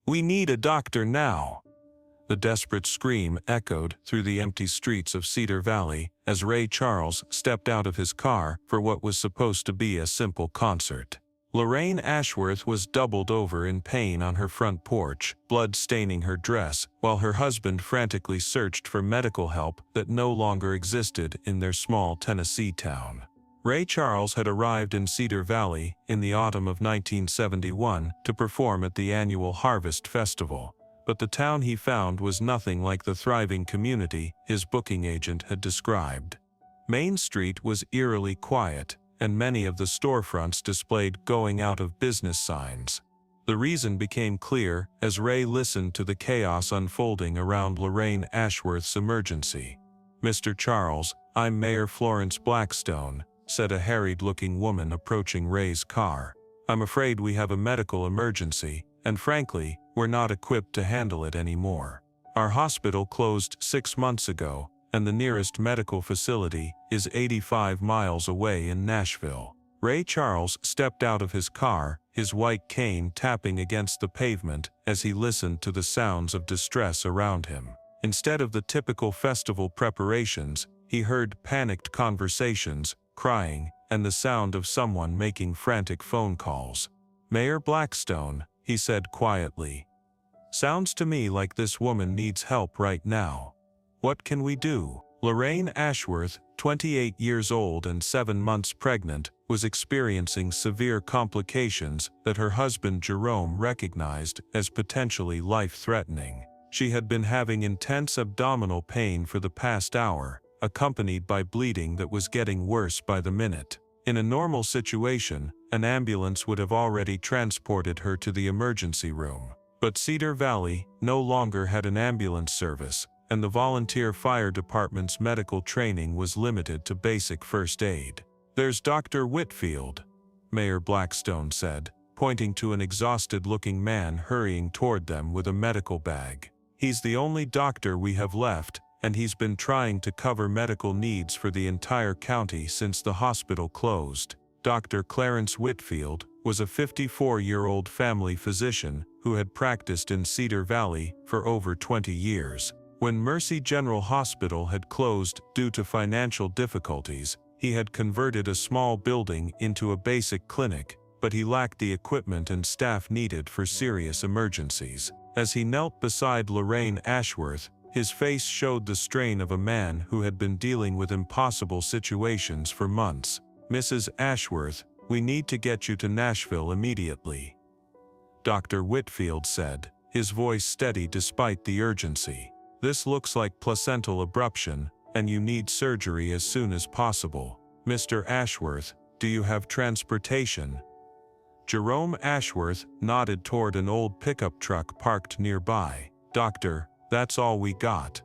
We need a doctor now." The desperate scream echoed through the empty streets of Cedar Valley as Ray Charles stepped out of his car for what was supposed to be a simple concert. Lorraine Ashworth was doubled over in pain on her front porch, blood staining her dress, while her husband frantically searched for medical help that no longer existed in their small Tennessee town. Ray Charles had arrived in Cedar Valley in the autumn of 1971 to perform at the annual Harvest Festival, but the town he found was nothing like the thriving community his booking agent had described. Main Street was eerily quiet, and many of the storefronts displayed going out of business signs. The reason became clear as Ray listened to the chaos unfolding around Lorraine Ashworth's emergency. "Mr. Charles, I'm Mayor Florence Blackstone," said a harried-looking woman approaching Ray's car. "I'm afraid we have a medical emergency, and frankly, we're not equipped to handle it anymore. Our hospital closed 6 months ago, and the nearest medical facility is 85 miles away in Nashville." Ray Charles stepped out of his car, his white cane tapping against the pavement as he listened to the sounds of distress around him. Instead of the typical festival preparations, he heard panicked conversations, crying, and the sound of someone making frantic phone calls. "Mayor Blackstone," he said quietly. "Sounds to me like this woman needs help right now. What can we do?" Lorraine Ashworth, 28 years old and 7 months pregnant, was experiencing severe complications that her husband Jerome recognized as potentially life-threatening. She had been having intense abdominal pain for the past hour, accompanied by bleeding that was getting worse by the minute. In a normal situation, an ambulance would have already transported her to the emergency room. But Cedar Valley no longer had an ambulance service, and the volunteer fire department's medical training was limited to basic first aid. "There's Dr. Whitfield," Mayor Blackstone said, pointing to an exhausted-looking man hurrying toward them with a medical bag. "He's the only doctor we have left, and he's been trying to cover medical needs for the entire county since the hospital closed." Dr. Clarence Whitfield was a 54-year-old family physician who had practiced in Cedar Valley for over 20 years. When Mercy General Hospital had closed due to financial difficulties, he had converted a small building into a basic clinic, but he lacked the equipment and staff needed for serious emergencies. As he knelt beside Lorraine Ashworth, his face showed the strain of a man who had been dealing with impossible situations for months. "Mrs. Ashworth, we need to get you to Nashville immediately," Dr. Whitfield said, his voice steady despite the urgency. "This looks like placental abruption, and you need surgery as soon as possible. Mr. Ashworth, do you have transportation?" Jerome Ashworth nodded toward an old pickup truck parked nearby. "Doctor, that's all we got."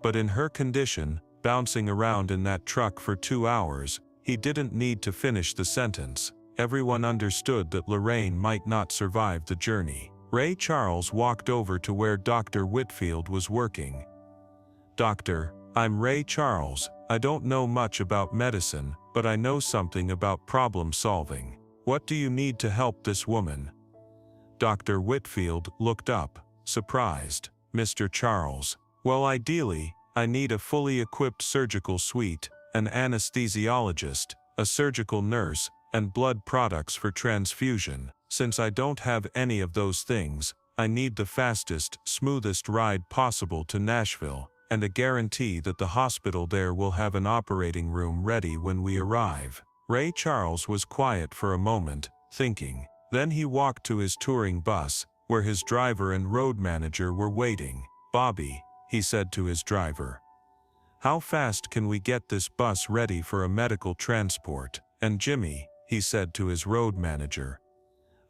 But in her condition, bouncing around in that truck for 2 hours, he didn't need to finish the sentence. Everyone understood that Lorraine might not survive the journey. Ray Charles walked over to where Dr. Whitfield was working. "Doctor, I'm Ray Charles. I don't know much about medicine, but I know something about problem solving. What do you need to help this woman?" Dr. Whitfield looked up, surprised. "Mr. Charles, well, ideally, I need a fully equipped surgical suite, an anesthesiologist, a surgical nurse, and blood products for transfusion. Since I don't have any of those things, I need the fastest, smoothest ride possible to Nashville, and a guarantee that the hospital there will have an operating room ready when we arrive." Ray Charles was quiet for a moment, thinking. Then he walked to his touring bus, where his driver and road manager were waiting. "Bobby," he said to his driver, "how fast can we get this bus ready for a medical transport?" And Jimmy, he said to his road manager,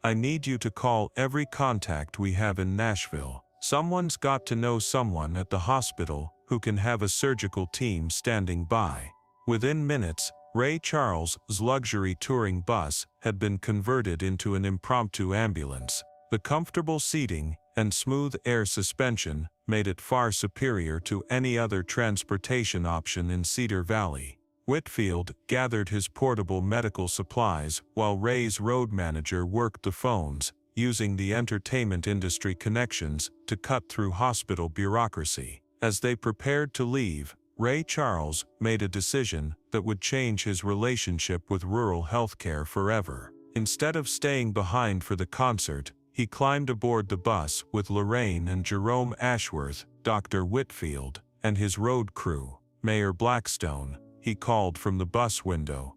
"I need you to call every contact we have in Nashville. Someone's got to know someone at the hospital who can have a surgical team standing by." Within minutes, Ray Charles' luxury touring bus had been converted into an impromptu ambulance. The comfortable seating and smooth air suspension made it far superior to any other transportation option in Cedar Valley. Whitfield gathered his portable medical supplies while Ray's road manager worked the phones, using the entertainment industry connections to cut through hospital bureaucracy. As they prepared to leave, Ray Charles made a decision that would change his relationship with rural healthcare forever. Instead of staying behind for the concert, he climbed aboard the bus with Lorraine and Jerome Ashworth, Dr. Whitfield, and his road crew. "Mayor Blackstone," he called from the bus window.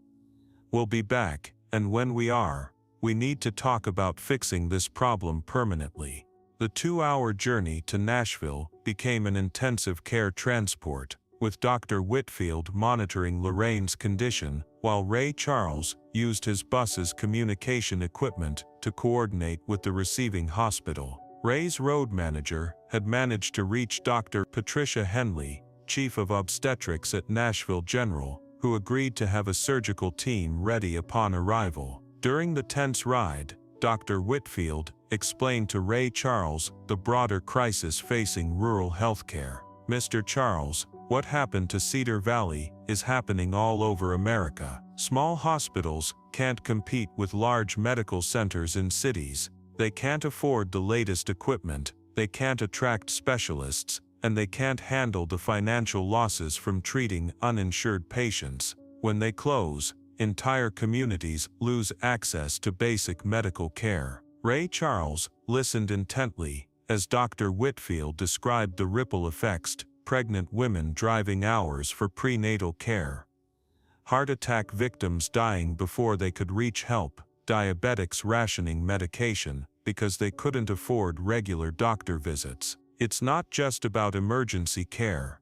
"We'll be back, and when we are, we need to talk about fixing this problem permanently." The 2-hour journey to Nashville became an intensive care transport, with Dr. Whitfield monitoring Lorraine's condition, while Ray Charles used his bus's communication equipment to coordinate with the receiving hospital. Ray's road manager had managed to reach Dr. Patricia Henley, chief of obstetrics at Nashville General, who agreed to have a surgical team ready upon arrival. During the tense ride, Dr. Whitfield explained to Ray Charles the broader crisis facing rural healthcare. "Mr. Charles, what happened to Cedar Valley is happening all over America. Small hospitals can't compete with large medical centers in cities. They can't afford the latest equipment, they can't attract specialists, and they can't handle the financial losses from treating uninsured patients. When they close, entire communities lose access to basic medical care." Ray Charles listened intently as Dr. Whitfield described the ripple effects: pregnant women driving hours for prenatal care, heart attack victims dying before they could reach help, diabetics rationing medication because they couldn't afford regular doctor visits. "It's not just about emergency care,"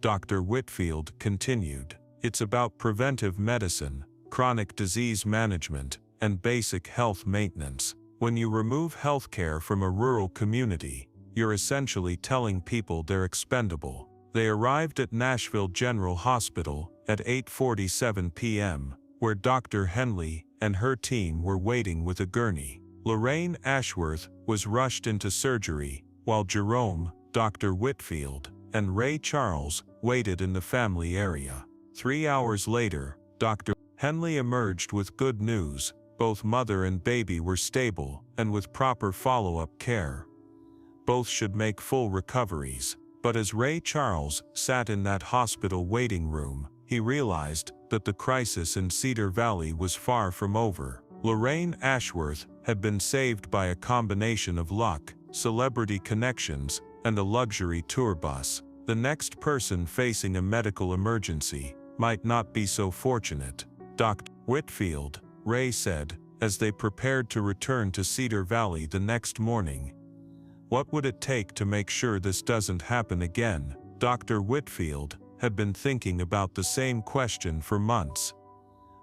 Dr. Whitfield continued. "It's about preventive medicine, chronic disease management, and basic health maintenance. When you remove healthcare from a rural community, you're essentially telling people they're expendable." They arrived at Nashville General Hospital at 8:47 p.m., where Dr. Henley and her team were waiting with a gurney. Lorraine Ashworth was rushed into surgery, while Jerome, Dr. Whitfield, and Ray Charles waited in the family area. 3 hours later, Dr. Henley emerged with good news: both mother and baby were stable, and with proper follow-up care, both should make full recoveries. But as Ray Charles sat in that hospital waiting room, he realized that the crisis in Cedar Valley was far from over. Lorraine Ashworth had been saved by a combination of luck, celebrity connections, and a luxury tour bus. The next person facing a medical emergency might not be so fortunate. "Dr. Whitfield," Ray said, as they prepared to return to Cedar Valley the next morning, "what would it take to make sure this doesn't happen again?" Dr. Whitfield had been thinking about the same question for months.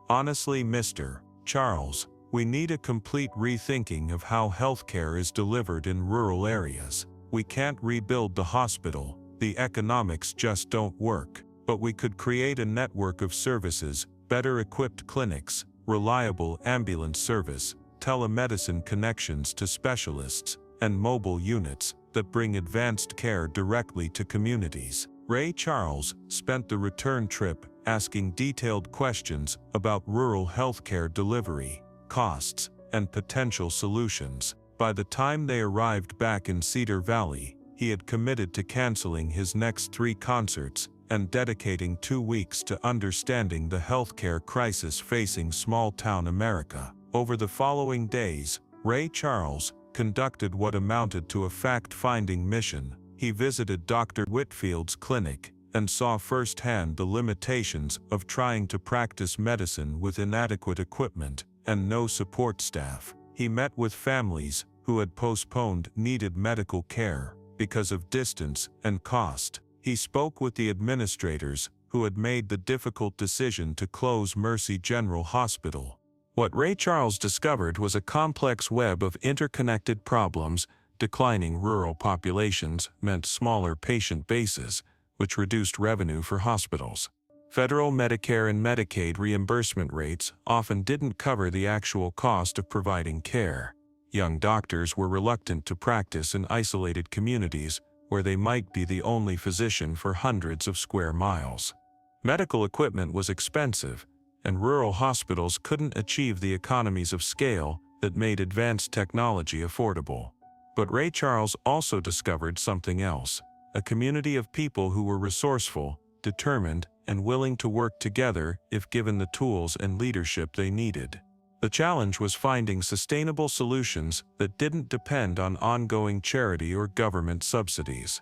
"Honestly, Mr. Charles, we need a complete rethinking of how healthcare is delivered in rural areas. We can't rebuild the hospital, the economics just don't work. But we could create a network of services, better equipped clinics, reliable ambulance service, telemedicine connections to specialists, and mobile units that bring advanced care directly to communities." Ray Charles spent the return trip asking detailed questions about rural healthcare delivery, costs, and potential solutions. By the time they arrived back in Cedar Valley, he had committed to canceling his next 3 concerts and dedicating 2 weeks to understanding the healthcare crisis facing small-town America. Over the following days, Ray Charles conducted what amounted to a fact-finding mission. He visited Dr. Whitfield's clinic and saw firsthand the limitations of trying to practice medicine with inadequate equipment and no support staff. He met with families who had postponed needed medical care because of distance and cost. He spoke with the administrators who had made the difficult decision to close Mercy General Hospital. What Ray Charles discovered was a complex web of interconnected problems. Declining rural populations meant smaller patient bases, which reduced revenue for hospitals. Federal Medicare and Medicaid reimbursement rates often didn't cover the actual cost of providing care. Young doctors were reluctant to practice in isolated communities where they might be the only physician for hundreds of square miles. Medical equipment was expensive, and rural hospitals couldn't achieve the economies of scale that made advanced technology affordable. But Ray Charles also discovered something else: a community of people who were resourceful, determined, and willing to work together if given the tools and leadership they needed. The challenge was finding sustainable solutions that didn't depend on ongoing charity or government subsidies.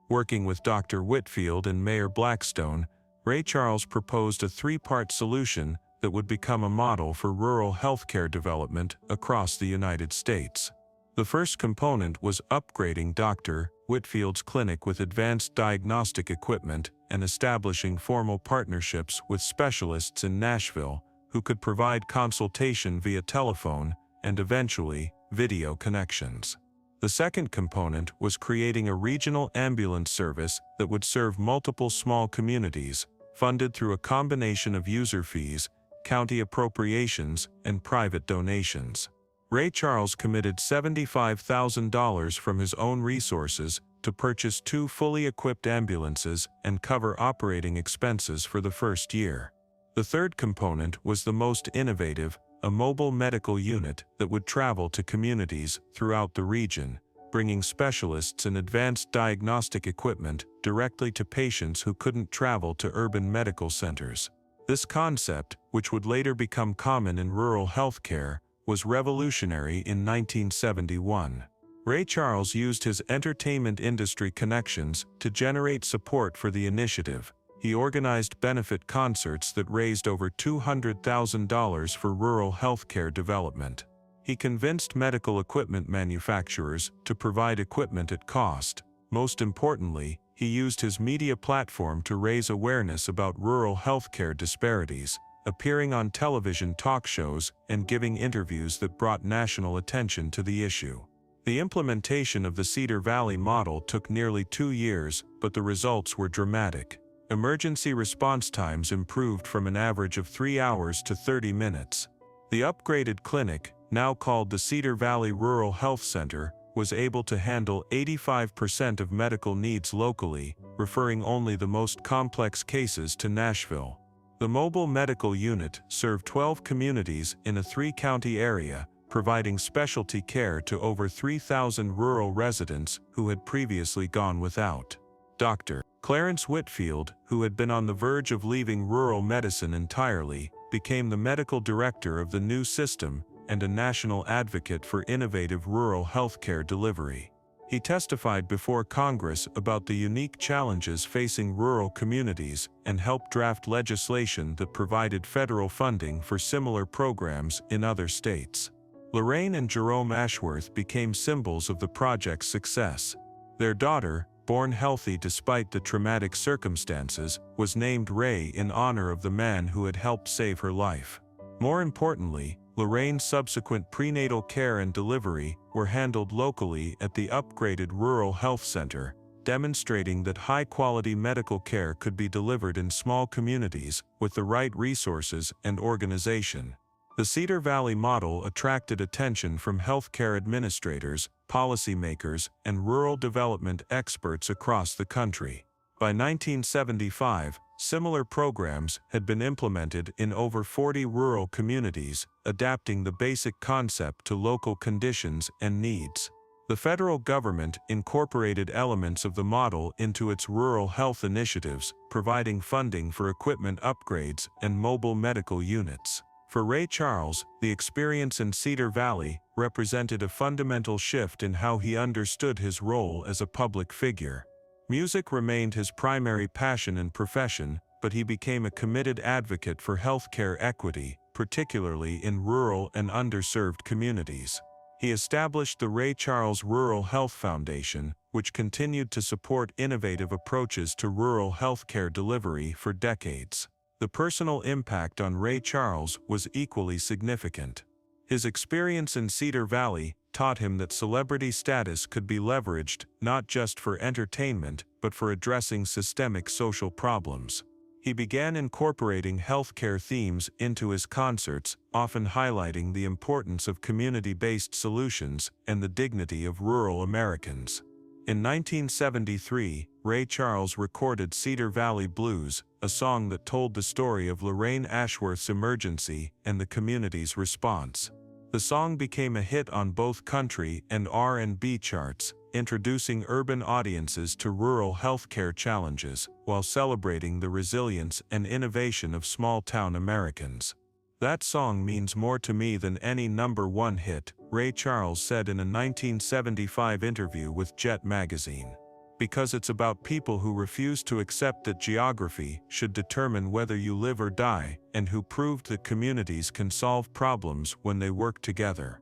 Working with Dr. Whitfield and Mayor Blackstone, Ray Charles proposed a three-part solution that would become a model for rural healthcare development across the United States. The first component was upgrading Dr. Whitfield's clinic with advanced diagnostic equipment and establishing formal partnerships with specialists in Nashville who could provide consultation via telephone and eventually video connections. The second component was creating a regional ambulance service that would serve multiple small communities, funded through a combination of user fees, county appropriations, and private donations. Ray Charles committed $75,000 from his own resources to purchase 2 fully equipped ambulances and cover operating expenses for the first year. The third component was the most innovative, a mobile medical unit that would travel to communities throughout the region, bringing specialists and advanced diagnostic equipment directly to patients who couldn't travel to urban medical centers. This concept, which would later become common in rural healthcare, was revolutionary in 1971. Ray Charles used his entertainment industry connections to generate support for the initiative. He organized benefit concerts that raised over $200,000 for rural healthcare development. He convinced medical equipment manufacturers to provide equipment at cost. Most importantly, he used his media platform to raise awareness about rural healthcare disparities, appearing on television talk shows and giving interviews that brought national attention to the issue. The implementation of the Cedar Valley model took nearly 2 years, but the results were dramatic. Emergency response times improved from an average of 3 hours to 30 minutes. The upgraded clinic, now called the Cedar Valley Rural Health Center, was able to handle 85% of medical needs locally, referring only the most complex cases to Nashville. The mobile medical unit served 12 communities in a 3-county area, providing specialty care to over 3,000 rural residents who had previously gone without. Dr. Clarence Whitfield, who had been on the verge of leaving rural medicine entirely, became the medical director of the new system and a national advocate for innovative rural healthcare delivery. He testified before Congress about the unique challenges facing rural communities and helped draft legislation that provided federal funding for similar programs in other states. Lorraine and Jerome Ashworth became symbols of the project's success. Their daughter, born healthy despite the traumatic circumstances, was named Ray in honor of the man who had helped save her life. More importantly, Lorraine's subsequent prenatal care and delivery were handled locally at the upgraded Rural Health Center, demonstrating that high-quality medical care could be delivered in small communities with the right resources and organization. The Cedar Valley model attracted attention from healthcare administrators, policymakers, and rural development experts across the country. By 1975, similar programs had been implemented in over 40 rural communities, adapting the basic concept to local conditions and needs. The federal government incorporated elements of the model into its rural health initiatives, providing funding for equipment upgrades and mobile medical units. For Ray Charles, the experience in Cedar Valley represented a fundamental shift in how he understood his role as a public figure. Music remained his primary passion and profession, but he became a committed advocate for healthcare equity, particularly in rural and underserved communities. He established the Ray Charles Rural Health Foundation, which continued to support innovative approaches to rural healthcare delivery for decades. The personal impact on Ray Charles was equally significant. His experience in Cedar Valley taught him that celebrity status could be leveraged not just for entertainment but for addressing systemic social problems. He began incorporating healthcare themes into his concerts, often highlighting the importance of community-based solutions and the dignity of rural Americans. In 1973, Ray Charles recorded Cedar Valley Blues, a song that told the story of Lorraine Ashworth's emergency and the community's response. The song became a hit on both country and R&B charts, introducing urban audiences to rural healthcare challenges while celebrating the resilience and innovation of small-town Americans. "That song means more to me than any #1 hit," Ray Charles said in a 1975 interview with Jet magazine. "Because it's about people who refuse to accept that geography should determine whether you live or die, and who proved that communities can solve problems when they work together."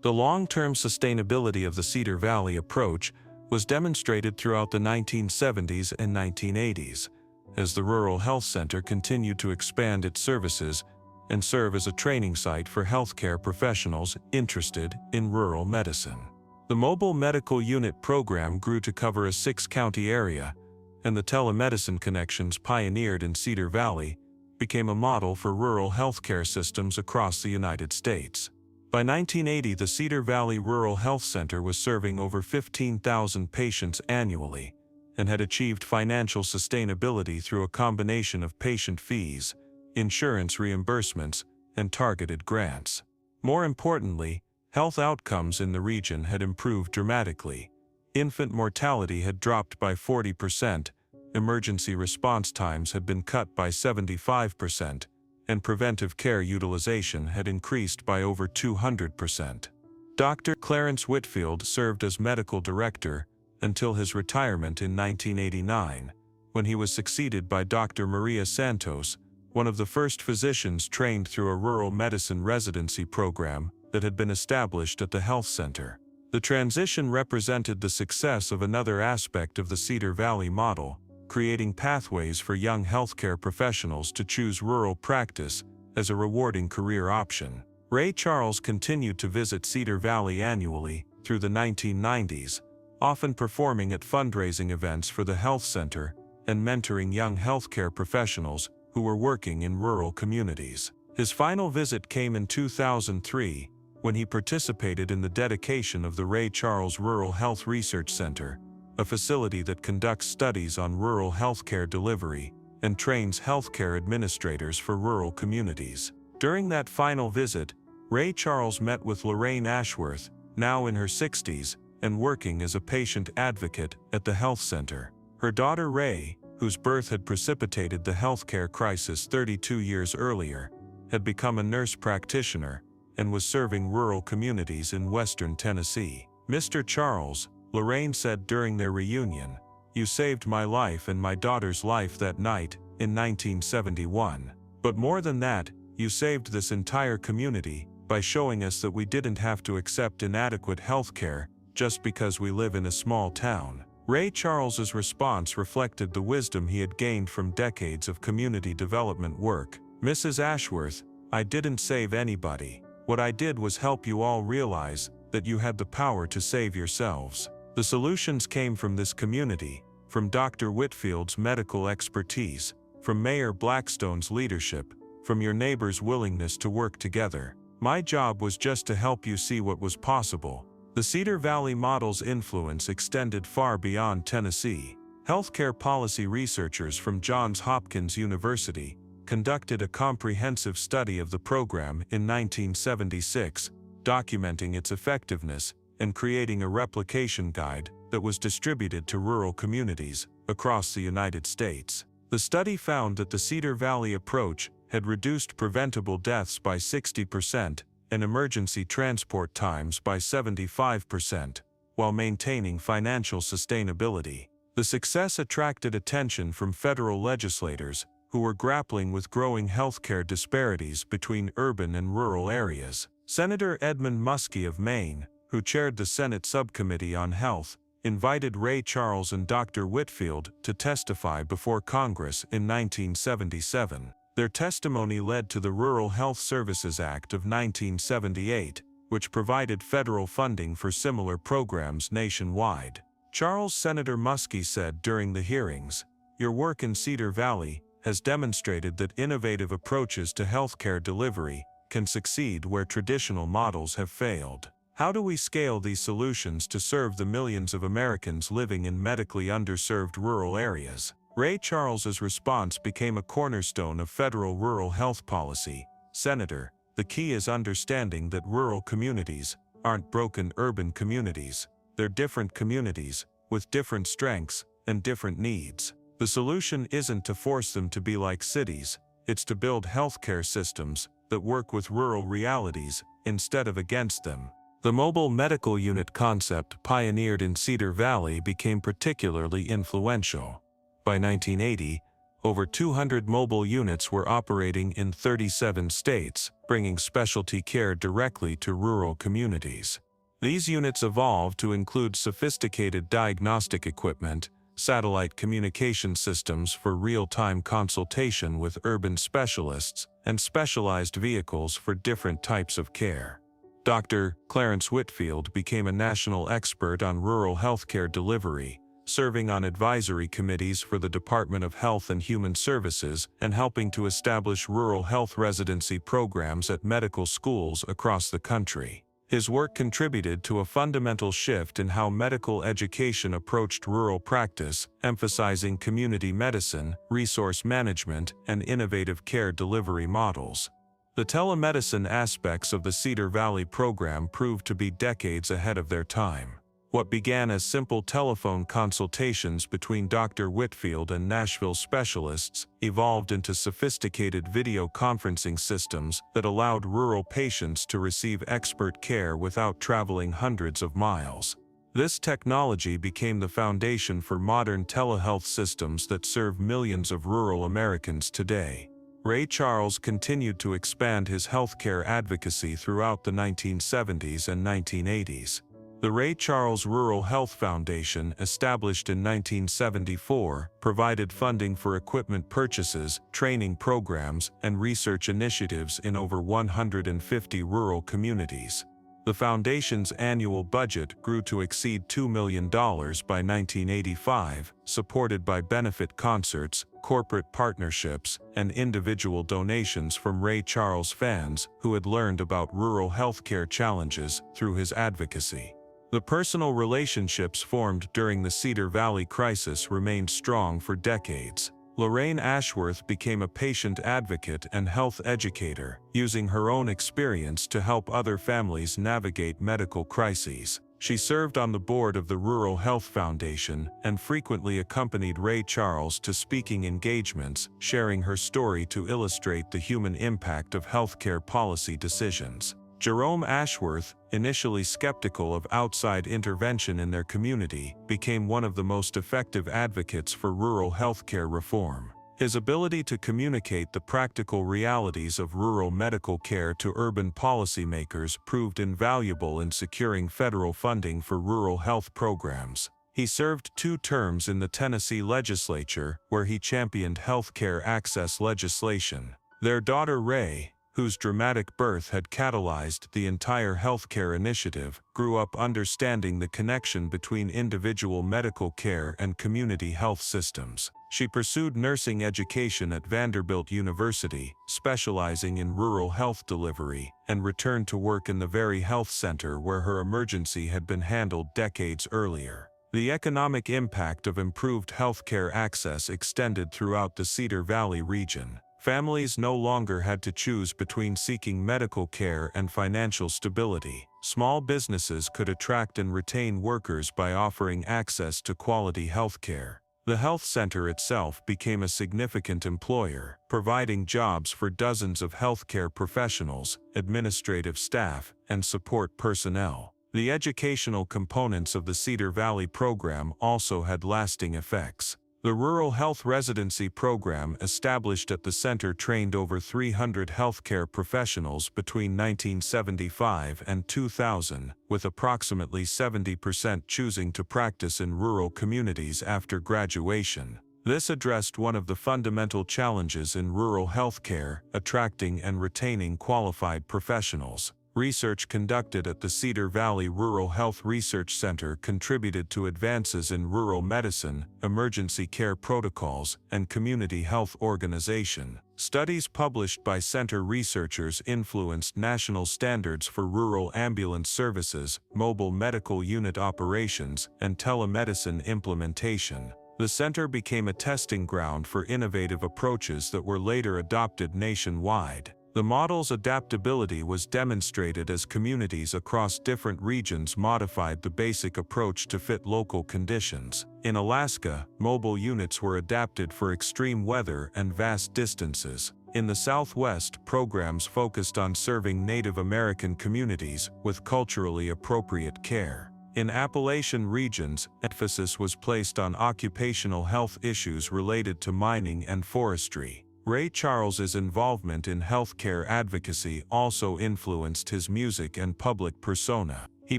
The long-term sustainability of the Cedar Valley approach was demonstrated throughout the 1970s and 1980s, as the Rural Health Center continued to expand its services and serve as a training site for healthcare professionals interested in rural medicine. The Mobile Medical Unit program grew to cover a 6-county area, and the telemedicine connections pioneered in Cedar Valley became a model for rural healthcare systems across the United States. By 1980, the Cedar Valley Rural Health Center was serving over 15,000 patients annually and had achieved financial sustainability through a combination of patient fees, insurance reimbursements, and targeted grants. More importantly, health outcomes in the region had improved dramatically. Infant mortality had dropped by 40%, emergency response times had been cut by 75%, and preventive care utilization had increased by over 200%. Dr. Clarence Whitfield served as medical director until his retirement in 1989, when he was succeeded by Dr. Maria Santos, one of the first physicians trained through a rural medicine residency program that had been established at the health center. The transition represented the success of another aspect of the Cedar Valley model, creating pathways for young healthcare professionals to choose rural practice as a rewarding career option. Ray Charles continued to visit Cedar Valley annually through the 1990s, often performing at fundraising events for the health center and mentoring young healthcare professionals who were working in rural communities. His final visit came in 2003, when he participated in the dedication of the Ray Charles Rural Health Research Center, a facility that conducts studies on rural healthcare delivery and trains healthcare administrators for rural communities. During that final visit, Ray Charles met with Lorraine Ashworth, now in her 60s, and working as a patient advocate at the health center. Her daughter Ray, whose birth had precipitated the healthcare crisis 32 years earlier, had become a nurse practitioner and was serving rural communities in western Tennessee. "Mr. Charles," Lorraine said during their reunion, "you saved my life and my daughter's life that night in 1971. But more than that, you saved this entire community by showing us that we didn't have to accept inadequate health care just because we live in a small town." Ray Charles's response reflected the wisdom he had gained from decades of community development work. "Mrs. Ashworth, I didn't save anybody. What I did was help you all realize that you had the power to save yourselves. The solutions came from this community, from Dr. Whitfield's medical expertise, from Mayor Blackstone's leadership, from your neighbors' willingness to work together. My job was just to help you see what was possible." The Cedar Valley model's influence extended far beyond Tennessee. Healthcare policy researchers from Johns Hopkins University conducted a comprehensive study of the program in 1976, documenting its effectiveness and creating a replication guide that was distributed to rural communities across the United States. The study found that the Cedar Valley approach had reduced preventable deaths by 60% and emergency transport times by 75%, while maintaining financial sustainability. The success attracted attention from federal legislators who were grappling with growing healthcare disparities between urban and rural areas. Senator Edmund Muskie of Maine, who chaired the Senate Subcommittee on Health, invited Ray Charles and Dr. Whitfield to testify before Congress in 1977. Their testimony led to the Rural Health Services Act of 1978, which provided federal funding for similar programs nationwide. Senator Muskie said during the hearings, "Your work in Cedar Valley has demonstrated that innovative approaches to healthcare delivery can succeed where traditional models have failed. How do we scale these solutions to serve the millions of Americans living in medically underserved rural areas?" Ray Charles's response became a cornerstone of federal rural health policy. "Senator, the key is understanding that rural communities aren't broken urban communities. They're different communities, with different strengths and different needs. The solution isn't to force them to be like cities, it's to build healthcare systems that work with rural realities instead of against them. The mobile medical unit concept pioneered in Cedar Valley became particularly influential. By 1980, over 200 mobile units were operating in 37 states, bringing specialty care directly to rural communities. These units evolved to include sophisticated diagnostic equipment, satellite communication systems for real-time consultation with urban specialists, and specialized vehicles for different types of care. Dr. Clarence Whitfield became a national expert on rural healthcare delivery, serving on advisory committees for the Department of Health and Human Services and helping to establish rural health residency programs at medical schools across the country. His work contributed to a fundamental shift in how medical education approached rural practice, emphasizing community medicine, resource management, and innovative care delivery models. The telemedicine aspects of the Cedar Valley program proved to be decades ahead of their time. What began as simple telephone consultations between Dr. Whitfield and Nashville specialists evolved into sophisticated video conferencing systems that allowed rural patients to receive expert care without traveling hundreds of miles. This technology became the foundation for modern telehealth systems that serve millions of rural Americans today. Ray Charles continued to expand his healthcare advocacy throughout the 1970s and 1980s. The Ray Charles Rural Health Foundation, established in 1974, provided funding for equipment purchases, training programs, and research initiatives in over 150 rural communities. The foundation's annual budget grew to exceed $2 million by 1985, supported by benefit concerts, corporate partnerships, and individual donations from Ray Charles fans who had learned about rural healthcare challenges through his advocacy. The personal relationships formed during the Cedar Valley crisis remained strong for decades. Lorraine Ashworth became a patient advocate and health educator, using her own experience to help other families navigate medical crises. She served on the board of the Rural Health Foundation and frequently accompanied Ray Charles to speaking engagements, sharing her story to illustrate the human impact of healthcare policy decisions. Jerome Ashworth, initially skeptical of outside intervention in their community, became one of the most effective advocates for rural healthcare reform. His ability to communicate the practical realities of rural medical care to urban policymakers proved invaluable in securing federal funding for rural health programs. He served 2 terms in the Tennessee legislature, where he championed healthcare access legislation. Their daughter Ray, whose dramatic birth had catalyzed the entire healthcare initiative, grew up understanding the connection between individual medical care and community health systems. She pursued nursing education at Vanderbilt University, specializing in rural health delivery, and returned to work in the very health center where her emergency had been handled decades earlier. The economic impact of improved healthcare access extended throughout the Cedar Valley region. Families no longer had to choose between seeking medical care and financial stability. Small businesses could attract and retain workers by offering access to quality health care. The health center itself became a significant employer, providing jobs for dozens of healthcare professionals, administrative staff, and support personnel. The educational components of the Cedar Valley program also had lasting effects. The Rural Health Residency Program established at the center trained over 300 healthcare professionals between 1975 and 2000, with approximately 70% choosing to practice in rural communities after graduation. This addressed one of the fundamental challenges in rural healthcare, attracting and retaining qualified professionals. Research conducted at the Cedar Valley Rural Health Research Center contributed to advances in rural medicine, emergency care protocols, and community health organization. Studies published by center researchers influenced national standards for rural ambulance services, mobile medical unit operations, and telemedicine implementation. The center became a testing ground for innovative approaches that were later adopted nationwide. The model's adaptability was demonstrated as communities across different regions modified the basic approach to fit local conditions. In Alaska, mobile units were adapted for extreme weather and vast distances. In the Southwest, programs focused on serving Native American communities with culturally appropriate care. In Appalachian regions, emphasis was placed on occupational health issues related to mining and forestry. Ray Charles's involvement in healthcare advocacy also influenced his music and public persona. He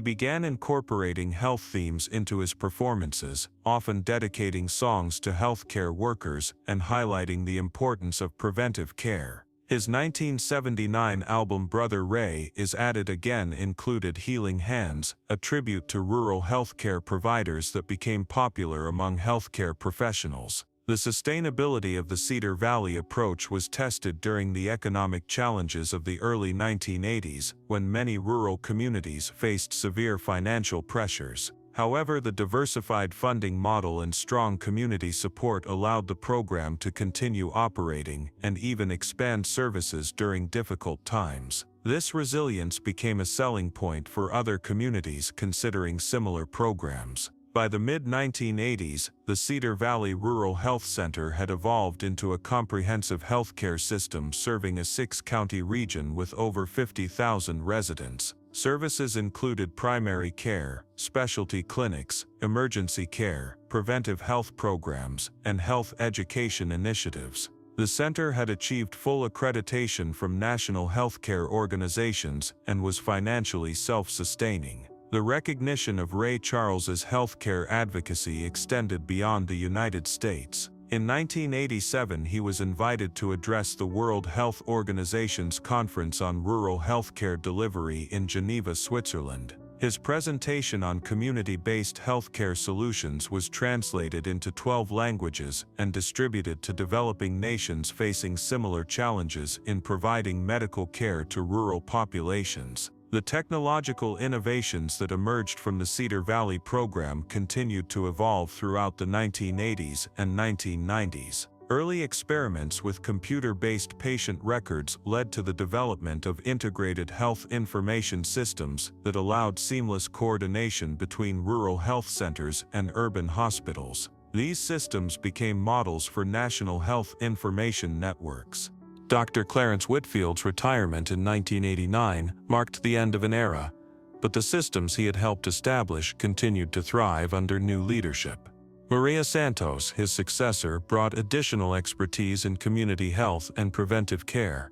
began incorporating health themes into his performances, often dedicating songs to healthcare workers and highlighting the importance of preventive care. His 1979 album Brother Ray Is At It Again included Healing Hands, a tribute to rural healthcare providers that became popular among healthcare professionals. The sustainability of the Cedar Valley approach was tested during the economic challenges of the early 1980s, when many rural communities faced severe financial pressures. However, the diversified funding model and strong community support allowed the program to continue operating and even expand services during difficult times. This resilience became a selling point for other communities considering similar programs. By the mid-1980s, the Cedar Valley Rural Health Center had evolved into a comprehensive healthcare system serving a 6-county region with over 50,000 residents. Services included primary care, specialty clinics, emergency care, preventive health programs, and health education initiatives. The center had achieved full accreditation from national healthcare organizations and was financially self-sustaining. The recognition of Ray Charles's healthcare advocacy extended beyond the United States. In 1987, he was invited to address the World Health Organization's Conference on Rural Healthcare Delivery in Geneva, Switzerland. His presentation on community-based healthcare solutions was translated into 12 languages and distributed to developing nations facing similar challenges in providing medical care to rural populations. The technological innovations that emerged from the Cedar Valley program continued to evolve throughout the 1980s and 1990s. Early experiments with computer-based patient records led to the development of integrated health information systems that allowed seamless coordination between rural health centers and urban hospitals. These systems became models for national health information networks. Dr. Clarence Whitfield's retirement in 1989 marked the end of an era, but the systems he had helped establish continued to thrive under new leadership. Maria Santos, his successor, brought additional expertise in community health and preventive care,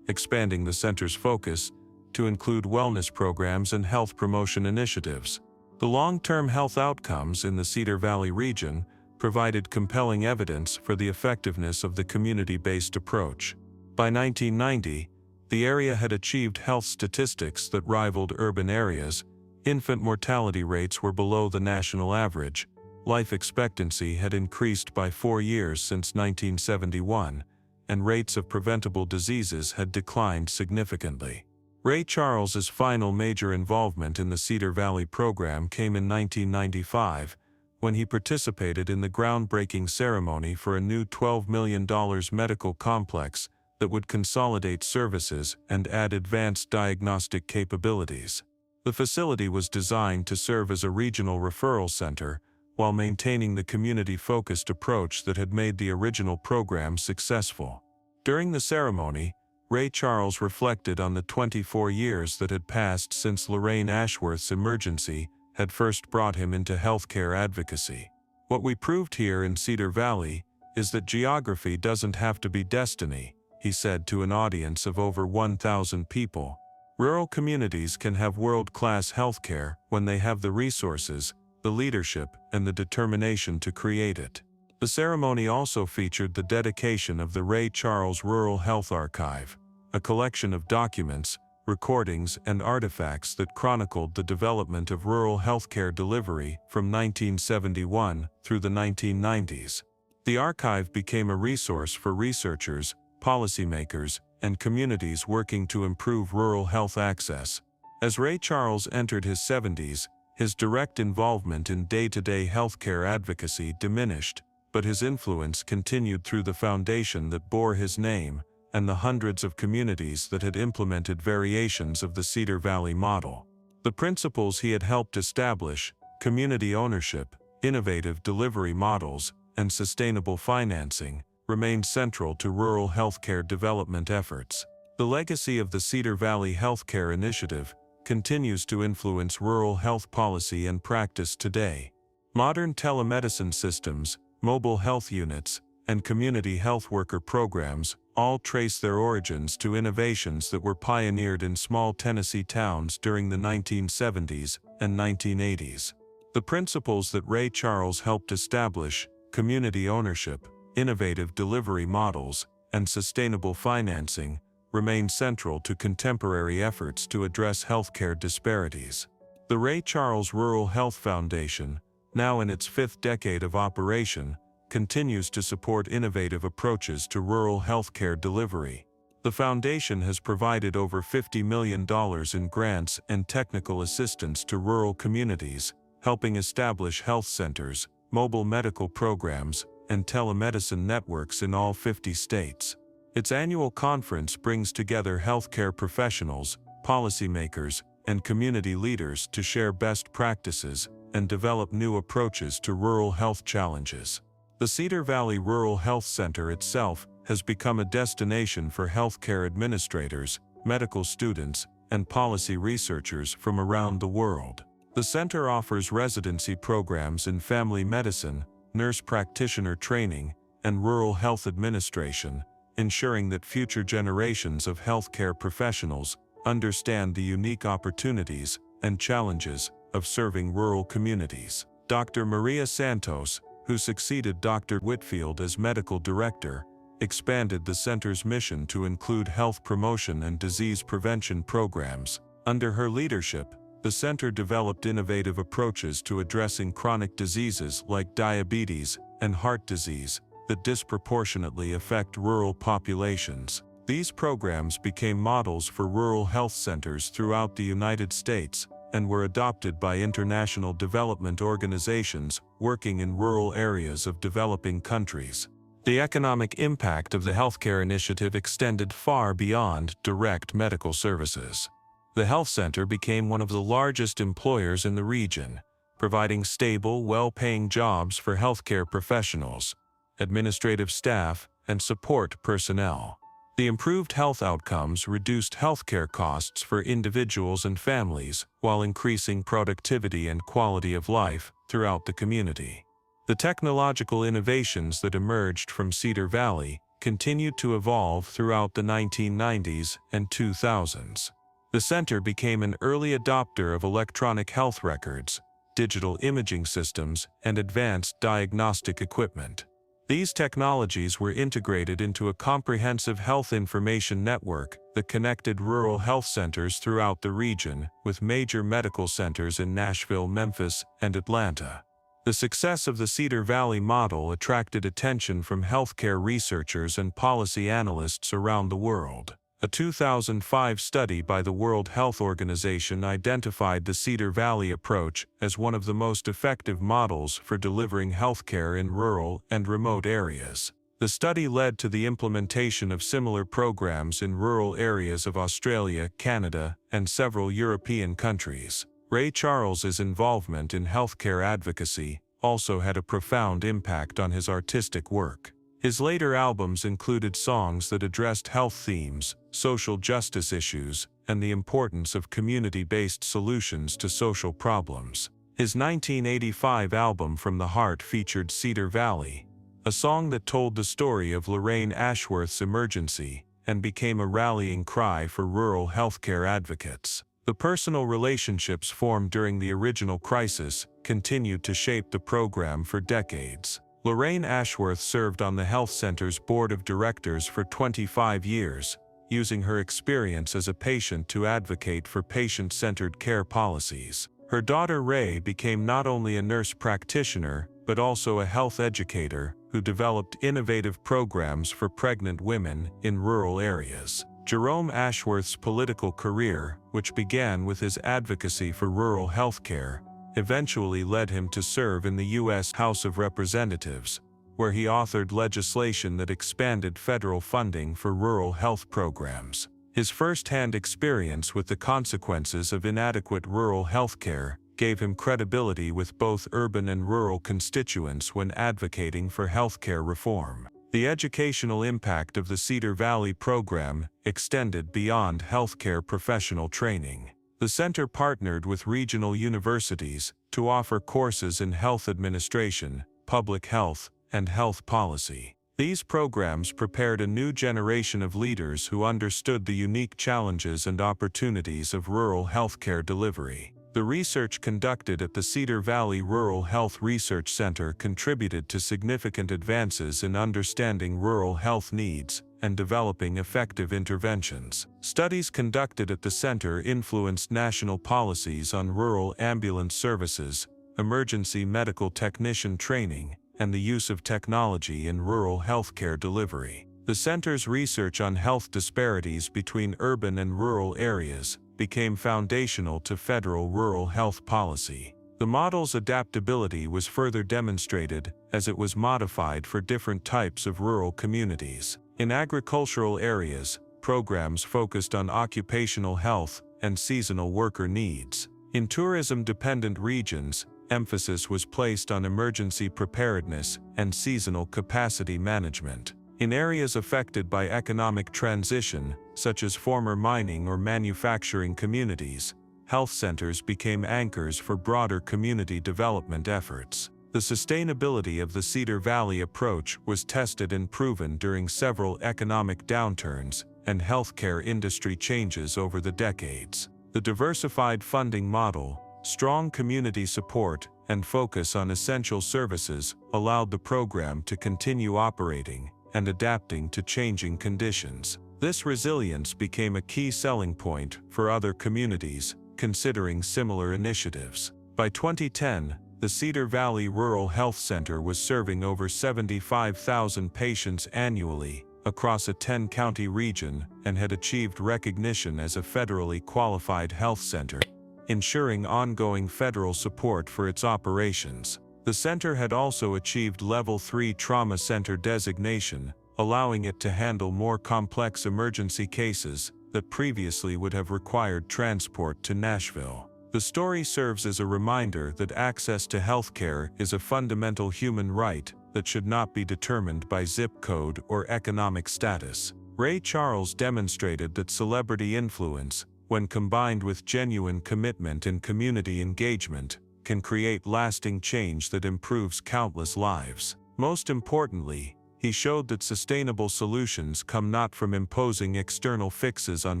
expanding the center's focus to include wellness programs and health promotion initiatives. The long-term health outcomes in the Cedar Valley region provided compelling evidence for the effectiveness of the community-based approach. By 1990, the area had achieved health statistics that rivaled urban areas. Infant mortality rates were below the national average. Life expectancy had increased by 4 years since 1971, and rates of preventable diseases had declined significantly. Ray Charles's final major involvement in the Cedar Valley program came in 1995, when he participated in the groundbreaking ceremony for a new $12 million medical complex that would consolidate services and add advanced diagnostic capabilities. The facility was designed to serve as a regional referral center while maintaining the community-focused approach that had made the original program successful. During the ceremony, Ray Charles reflected on the 24 years that had passed since Lorraine Ashworth's emergency had first brought him into healthcare advocacy. "What we proved here in Cedar Valley is that geography doesn't have to be destiny," he said to an audience of over 1,000 people. "Rural communities can have world-class healthcare when they have the resources, the leadership, and the determination to create it." The ceremony also featured the dedication of the Ray Charles Rural Health Archive, a collection of documents, recordings, and artifacts that chronicled the development of rural healthcare delivery from 1971 through the 1990s. The archive became a resource for researchers, policymakers, and communities working to improve rural health access. As Ray Charles entered his 70s, his direct involvement in day-to-day healthcare advocacy diminished, but his influence continued through the foundation that bore his name and the hundreds of communities that had implemented variations of the Cedar Valley model. The principles he had helped establish, community ownership, innovative delivery models, and sustainable financing, remained central to rural healthcare development efforts. The legacy of the Cedar Valley Healthcare Initiative continues to influence rural health policy and practice today. Modern telemedicine systems, mobile health units, and community health worker programs all trace their origins to innovations that were pioneered in small Tennessee towns during the 1970s and 1980s. The principles that Ray Charles helped establish, community ownership, innovative delivery models, and sustainable financing, remain central to contemporary efforts to address healthcare disparities. The Ray Charles Rural Health Foundation, now in its fifth decade of operation, continues to support innovative approaches to rural healthcare delivery. The foundation has provided over $50 million in grants and technical assistance to rural communities, helping establish health centers, mobile medical programs, and telemedicine networks in all 50 states. Its annual conference brings together healthcare professionals, policymakers, and community leaders to share best practices and develop new approaches to rural health challenges. The Cedar Valley Rural Health Center itself has become a destination for healthcare administrators, medical students, and policy researchers from around the world. The center offers residency programs in family medicine, nurse practitioner training, and rural health administration, ensuring that future generations of healthcare professionals understand the unique opportunities and challenges of serving rural communities. Dr. Maria Santos, who succeeded Dr. Whitfield as medical director, expanded the center's mission to include health promotion and disease prevention programs. Under her leadership, the center developed innovative approaches to addressing chronic diseases like diabetes and heart disease that disproportionately affect rural populations. These programs became models for rural health centers throughout the United States and were adopted by international development organizations working in rural areas of developing countries. The economic impact of the healthcare initiative extended far beyond direct medical services. The health center became one of the largest employers in the region, providing stable, well-paying jobs for healthcare professionals, administrative staff, and support personnel. The improved health outcomes reduced healthcare costs for individuals and families while increasing productivity and quality of life throughout the community. The technological innovations that emerged from Cedar Valley continued to evolve throughout the 1990s and 2000s. The center became an early adopter of electronic health records, digital imaging systems, and advanced diagnostic equipment. These technologies were integrated into a comprehensive health information network that connected rural health centers throughout the region with major medical centers in Nashville, Memphis, and Atlanta. The success of the Cedar Valley model attracted attention from healthcare researchers and policy analysts around the world. A 2005 study by the World Health Organization identified the Cedar Valley approach as one of the most effective models for delivering healthcare in rural and remote areas. The study led to the implementation of similar programs in rural areas of Australia, Canada, and several European countries. Ray Charles's involvement in healthcare advocacy also had a profound impact on his artistic work. His later albums included songs that addressed health themes, social justice issues, and the importance of community-based solutions to social problems. His 1985 album From the Heart featured Cedar Valley, a song that told the story of Lorraine Ashworth's emergency and became a rallying cry for rural healthcare advocates. The personal relationships formed during the original crisis continued to shape the program for decades. Lorraine Ashworth served on the health center's board of directors for 25 years, using her experience as a patient to advocate for patient-centered care policies. Her daughter Ray became not only a nurse practitioner, but also a health educator who developed innovative programs for pregnant women in rural areas. Jerome Ashworth's political career, which began with his advocacy for rural health care, eventually led him to serve in the U.S. House of Representatives, where he authored legislation that expanded federal funding for rural health programs. His first-hand experience with the consequences of inadequate rural health care gave him credibility with both urban and rural constituents when advocating for healthcare reform. The educational impact of the Cedar Valley program extended beyond healthcare professional training. The center partnered with regional universities to offer courses in health administration, public health, and health policy. These programs prepared a new generation of leaders who understood the unique challenges and opportunities of rural healthcare delivery. The research conducted at the Cedar Valley Rural Health Research Center contributed to significant advances in understanding rural health needs and developing effective interventions. Studies conducted at the center influenced national policies on rural ambulance services, emergency medical technician training, and the use of technology in rural healthcare delivery. The center's research on health disparities between urban and rural areas became foundational to federal rural health policy. The model's adaptability was further demonstrated as it was modified for different types of rural communities. In agricultural areas, programs focused on occupational health and seasonal worker needs. In tourism-dependent regions, emphasis was placed on emergency preparedness and seasonal capacity management. In areas affected by economic transition, such as former mining or manufacturing communities, health centers became anchors for broader community development efforts. The sustainability of the Cedar Valley approach was tested and proven during several economic downturns and healthcare industry changes over the decades. The diversified funding model, strong community support, and focus on essential services allowed the program to continue operating and adapting to changing conditions. This resilience became a key selling point for other communities considering similar initiatives. By 2010, the Cedar Valley Rural Health Center was serving over 75,000 patients annually across a 10-county region and had achieved recognition as a federally qualified health center, ensuring ongoing federal support for its operations. The center had also achieved Level 3 Trauma Center designation, allowing it to handle more complex emergency cases that previously would have required transport to Nashville. The story serves as a reminder that access to healthcare is a fundamental human right that should not be determined by zip code or economic status. Ray Charles demonstrated that celebrity influence, when combined with genuine commitment and community engagement, can create lasting change that improves countless lives. Most importantly, he showed that sustainable solutions come not from imposing external fixes on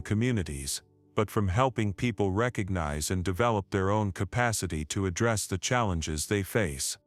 communities, but from helping people recognize and develop their own capacity to address the challenges they face.